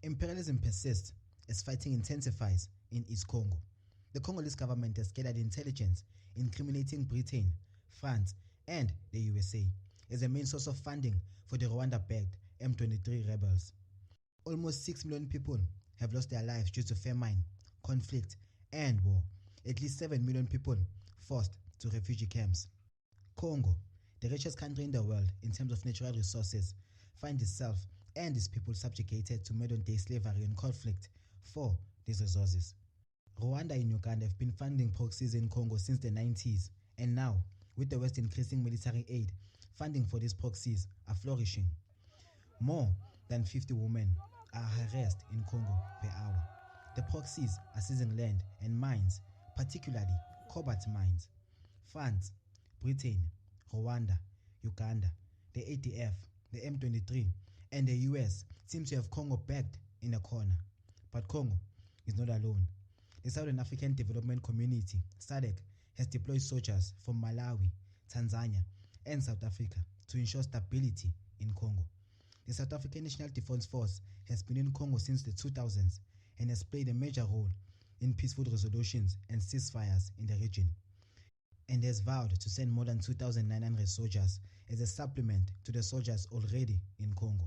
Imperialism persists as fighting intensifies in East Congo. The Congolese government has gathered intelligence incriminating Britain, France, and the USA as a main source of funding for the Rwanda-backed M23 rebels. Almost 6 million people have lost their lives due to famine, conflict, and war. At least 7 million people forced to refugee camps. Congo, the richest country in the world in terms of natural resources, finds itself and its people subjugated to modern-day slavery and conflict for these resources. Rwanda and Uganda have been funding proxies in Congo since the 90s, and now, with the West increasing military aid, funding for these proxies are flourishing. More than 50 women are harassed in Congo per hour. The proxies are seizing land and mines, particularly cobalt mines. France, Britain, Rwanda, Uganda, the SADC, the M23, and the US seem to have Congo backed in a corner. But Congo is not alone. The Southern African Development Community, SADC, has deployed soldiers from Malawi, Tanzania, and South Africa to ensure stability in Congo. The South African National Defense Force has been in Congo since the 2000s and has played a major role in peaceful resolutions and ceasefires in the region, and has vowed to send more than 2,900 soldiers as a supplement to the soldiers already in Congo.